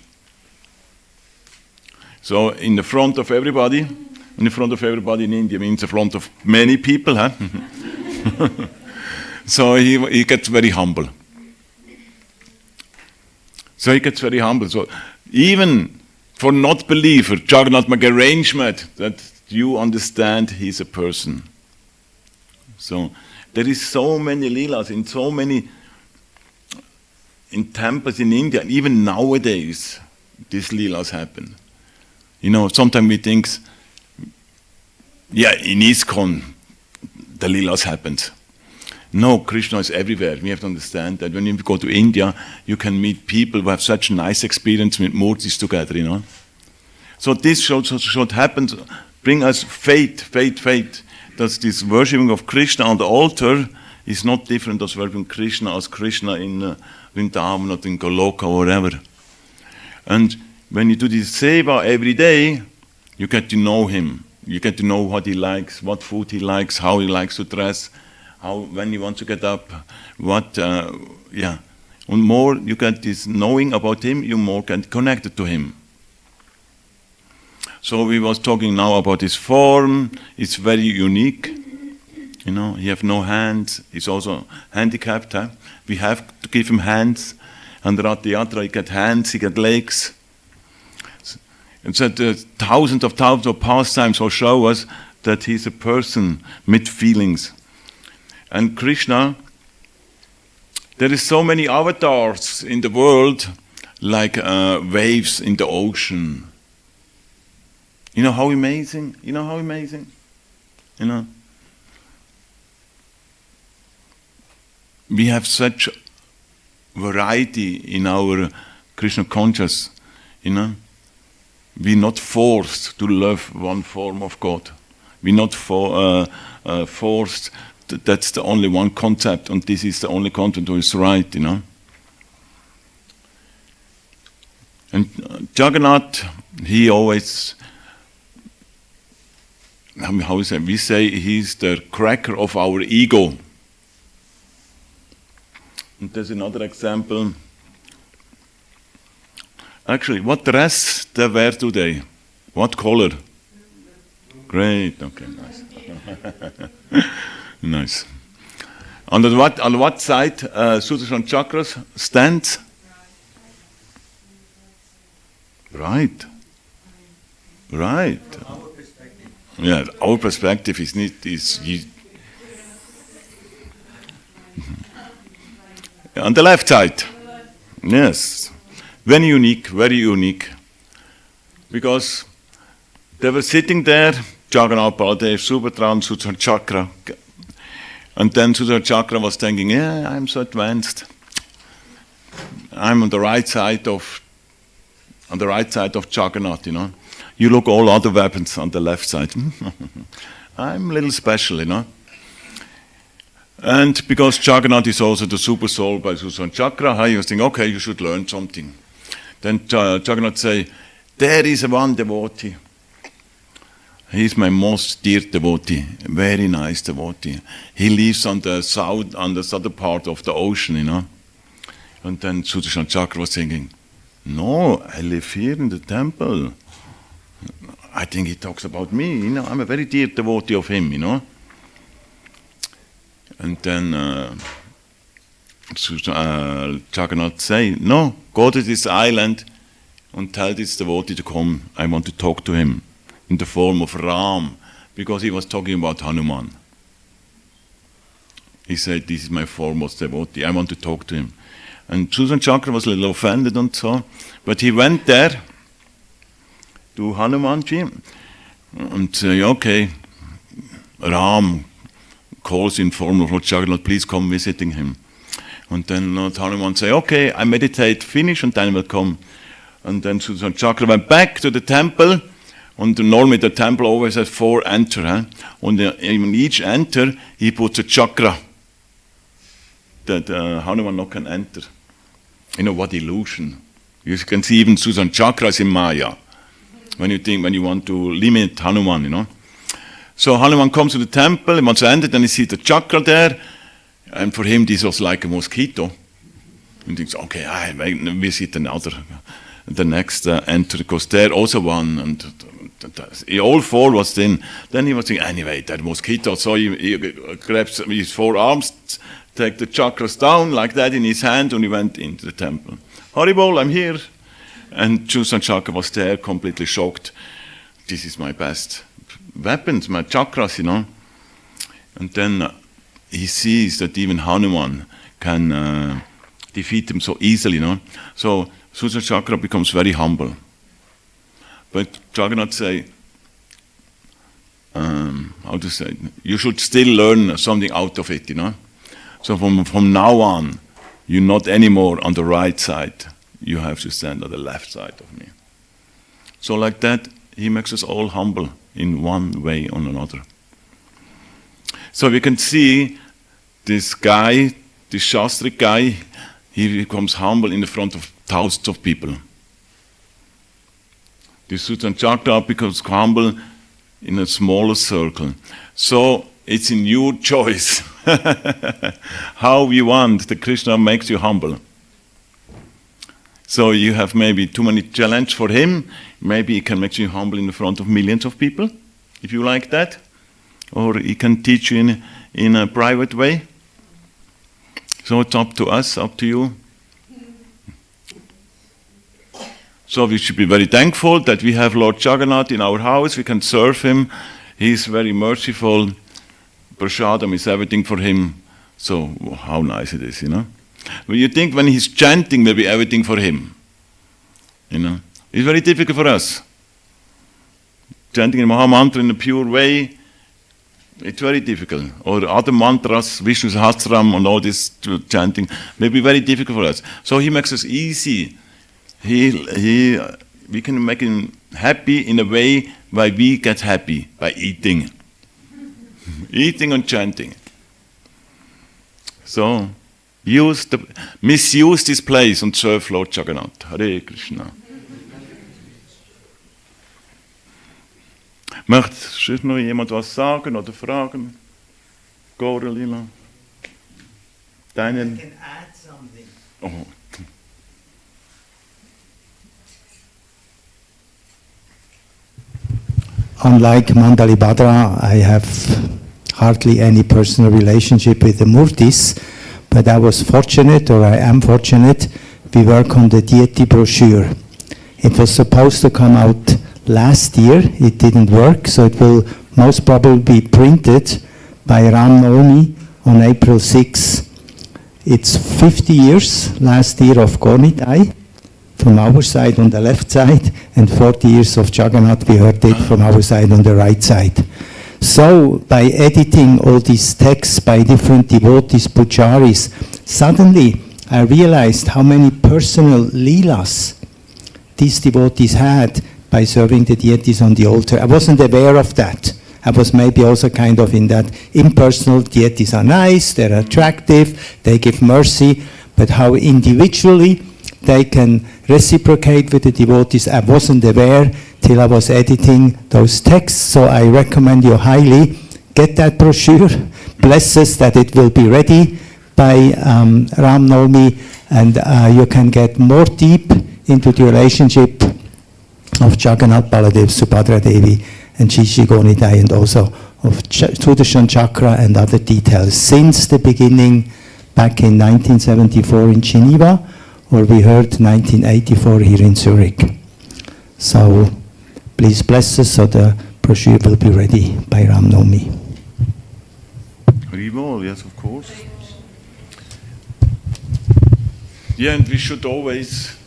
So in the front of everybody in India means in front of many people, huh? So he gets very humble. So even for not believer, Jagannath make arrangement that you understand he's a person. So there is so many leelas in so many temples in India, and even nowadays these leelas happen. Sometimes we think, yeah, in ISKCON the leelas happens. No, Krishna is everywhere. We have to understand that when you go to India, you can meet people who have such a nice experience with murtis together, So this should happen, bring us faith, that this worshipping of Krishna on the altar is not different as worshipping Krishna as Krishna in Vrindavan or in Goloka or wherever. And when you do this seva every day, you get to know him. You get to know what he likes, what food he likes, how he likes to dress, when he wants to get up, And more you get this knowing about him, you more get connected to him. So we was talking now about his form. It's very unique. He have no hands. He's also handicapped. Huh? We have to give him hands. And Ratha Yatra, he get hands, he get legs. And so thousands of pastimes will show us that he's a person with feelings. And Krishna, there is so many avatars in the world, like waves in the ocean. You know how amazing? We have such variety in our Krishna consciousness, We're not forced to love one form of God. We're not forced. That's the only one concept, and this is the only concept who is right, And Jagannath, he always, how is it? We say he's the cracker of our ego. And there's another example. Actually, what dress they wear today? What color? Great. Okay, nice. Nice. On what side Sudarshan Chakras stands? Right. Yeah, our perspective is on the left side. Yes. Very unique. Because they were sitting there, Jagannath, Baladev, Subhadra, and Sudarshan Chakra. And then Sudarshan Chakra was thinking, yeah, I'm so advanced. I'm on the right side of Jagannath, You look all other weapons on the left side. I'm a little special, And because Jagannath is also the super soul by Sudarshan Chakra, he was thinking, okay, you should learn something. Then Jagannath say, there is one devotee. He's my most dear devotee, very nice devotee. He lives on the southern part of the ocean, And then Sudarshan Chakra was thinking, no, I live here in the temple. I think he talks about me, I'm a very dear devotee of him, And then Jagannath say, no, go to this island and tell this devotee to come. I want to talk to him in the form of Ram, because he was talking about Hanuman. He said, this is my foremost devotee. I want to talk to him. And Sudarshan Chakra was a little offended and so, but he went there to Hanumanji and say, okay, Ram calls in form of Lord Jagannath, please come visiting him. And then Lord Hanuman say, okay, I meditate, finish, and then I will come. And then Sudarshan Chakra went back to the temple, And normally the temple always has 4 enter. And in each enter, he puts a chakra that Hanuman no can enter. You know, what illusion. You can see even Susan chakras in Maya. When you want to limit Hanuman, you know. So Hanuman comes to the temple, he wants to enter, then he sees the chakra there, and for him this was like a mosquito. And he thinks, okay, I visit another. The next enter, because there also one, and all 4 was in. Then he was thinking, anyway, that mosquito. So he grabs his 4 arms, take the chakras down like that in his hand, and he went into the temple. Haribol, I'm here. And Susan Chakra was there, completely shocked. This is my best weapons, my chakras, you know. And then he sees that even Hanuman can defeat him so easily, you know. So Susan Chakra becomes very humble. But Jagannath say, how to say, you should still learn something out of it, you know. So from now on, you're not anymore on the right side. You have to stand on the left side of me. So like that, he makes us all humble in one way or another. So we can see this guy, this Shastric guy, he becomes humble in the front of thousands of people. This Sutan Chakra becomes humble in a smaller circle. So it's in your choice how you want. The Krishna makes you humble. So you have maybe too many challenge for him. Maybe he can make you humble in the front of millions of people, if you like that. Or he can teach you in a private way. So it's up to us, up to you. So we should be very thankful that we have Lord Jagannath in our house. We can serve him. He is very merciful. Prashadam is everything for him. So how nice it is, you know. When you think when he's chanting, maybe everything for him. You know, it's very difficult for us. Chanting in Maha Mantra in a pure way, it's very difficult. Or other mantras, Vishnu Sahasram and all this chanting, may be very difficult for us. So he makes us easy. We can make him happy in a way why we get happy, by eating. Eating and chanting. So misuse this place and serve Lord Jagannath. Hare Krishna. Möchte noch jemand was sagen oder fragen? Gorelila? Deinen? I can add something. Oh. Unlike Mandali Badhra, I have hardly any personal relationship with the Murtis, but I was fortunate, or I am fortunate, we work on the deity brochure. It was supposed to come out last year, it didn't work, so it will most probably be printed by Ram Navami on April 6. It's 50 years last year of Gornitai, from our side on the left side, and 40 years of Jagannath, we heard it from our side on the right side. So, by editing all these texts by different devotees, pujaris, suddenly I realized how many personal leelas these devotees had by serving the deities on the altar. I wasn't aware of that. I was maybe also kind of in that impersonal, deities are nice, they're attractive, they give mercy, but how individually they can reciprocate with the devotees, I wasn't aware till I was editing those texts. So I recommend you highly, get that brochure, bless us that it will be ready by Ram Navami, and you can get more deep into the relationship of Jagannath, Baladev, Subhadra Devi, and Shishi Gonidai, and also of Sudarshan Chakra and other details. Since the beginning, back in 1974 in Geneva, or we heard 1984 here in Zurich. So please bless us so the brochure will be ready by Ram Navami. Haribol, yes, of course. Yeah, and we should always,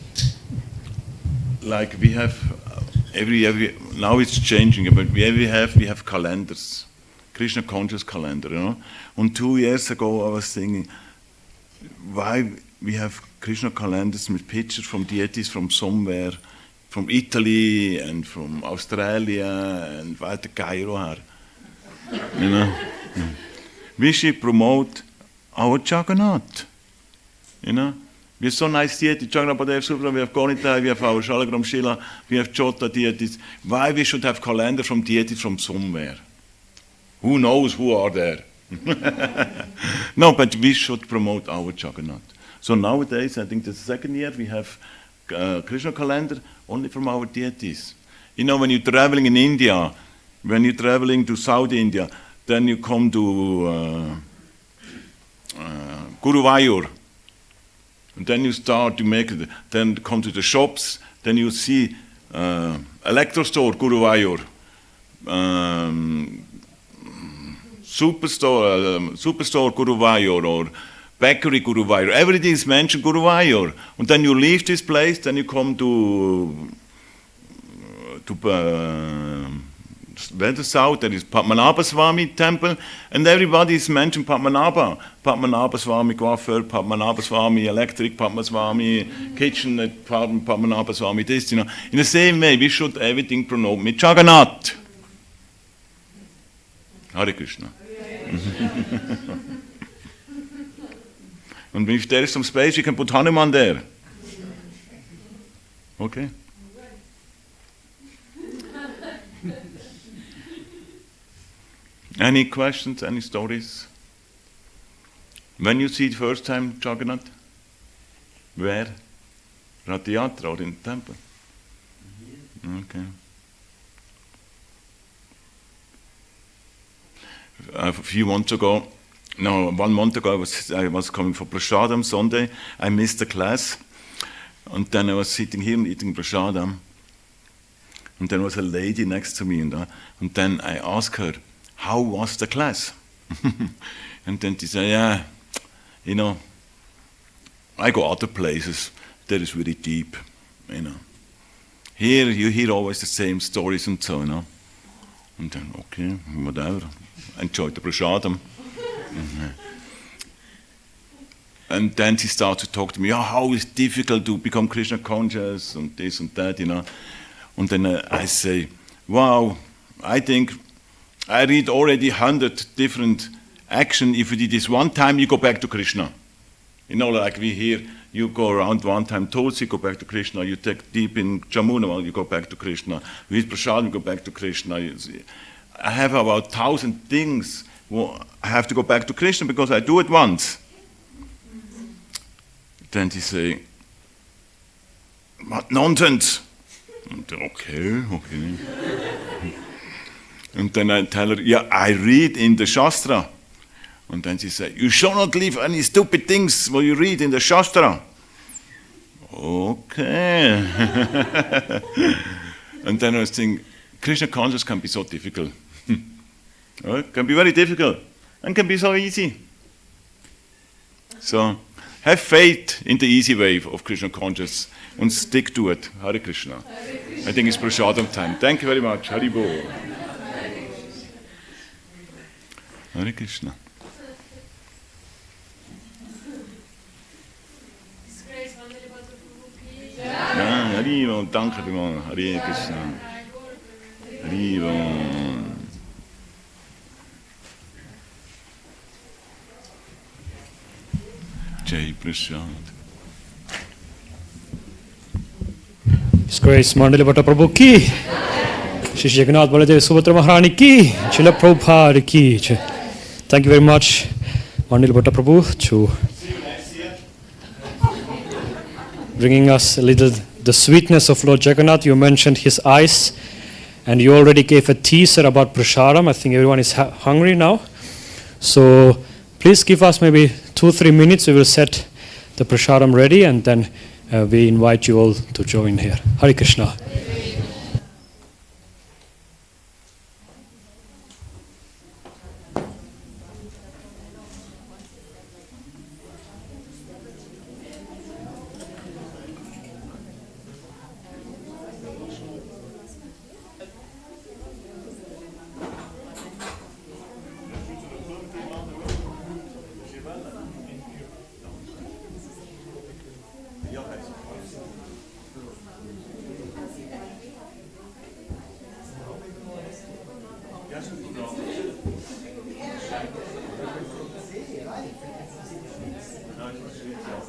like we have every now it's changing, but we have calendars, Krishna conscious calendar, you know. And 2 years ago I was thinking, why we have Krishna calendars with pictures from deities from somewhere from Italy and from Australia and weiter Cairo her. You know, we should promote our Jagannath. You know, we have so nice deities. Jagannath, we have Gonita, we have our Shalagram Shila, we have Jota deities. Why we should have calendar from deities from somewhere? Who knows who are there? No, but we should promote our Jagannath. So nowadays, I think the second year we have Krishna calendar only from our deities. You know, when you're traveling in India, when you're traveling to South India, then you come to Guruvayur. And then you start to make it, then come to the shops, then you see electro-store Guruvayur, superstore Guruvayur, or bakery Guruvayur. Everything is mentioned Guruvayur. And then you leave this place, then you come to the south, there is Padmanabha Swami temple, and everybody is mentioned Padmanabha. Padmanabha Swami coiffeur, Padmanabha Swami electric, Padmanabha Swami kitchen, Padmanabha Swami this, you know. In the same way, we should everything promote with Jagannath. Hare Krishna. And if there is some space, you can put Hanuman there. Okay? Any questions, any stories? When you see the first time Jagannath? Where? At the Yatra or in the temple? Okay. A few months ago, no, 1 month ago, I was coming for Prasadam Sunday. I missed the class. And then I was sitting here and eating Prasadam. And then was a lady next to me. And then I asked her, how was the class? And then she said, yeah, you know, I go other places. That is very deep, you know. Here you hear always the same stories and so, you know. And then, okay, whatever. Enjoyed the prasadam. And then she started to talk to me, oh, how it's difficult to become Krishna conscious and this and that, you know. And then I say, wow, I think I read already 100 different actions. If you did this one time, you go back to Krishna. You know, like we hear, you go around one time Tulsi, go back to Krishna. You take deep in Jamuna, you go back to Krishna. You eat prasad, you go back to Krishna. I have about 1,000 things. Well, I have to go back to Krishna because I do it once. Then they say, what nonsense. And then, okay. And then I tell her, yeah, I read in the Shastra. And then she said, you shall not leave any stupid things what you read in the Shastra. Okay. And then I was thinking, Krishna consciousness can be so difficult. It can be very difficult and can be so easy. So have faith in the easy way of Krishna consciousness and stick to it. Hare Krishna. I think it's prasadam time. Thank you very much. Hari Bol. Hare Krishna. Ja, Hari Bol. Danke vielmals. Hare Krishna. Hari Bol. Jai Prasad. His Grace Mandali Bhatta Prabhu ki, Shri Jagannath Baladev Subhadra Maharani ki, Srila Prabhupada ki. Thank you very much, Mandali Bhatta Prabhu, to bringing us a little the sweetness of Lord Jagannath. You mentioned his eyes, and you already gave a teaser about prasadam. I think everyone is hungry now. So please give us maybe 2-3 minutes. We will set the prasadam ready, and then we invite you all to join here. Hare Krishna. Frau.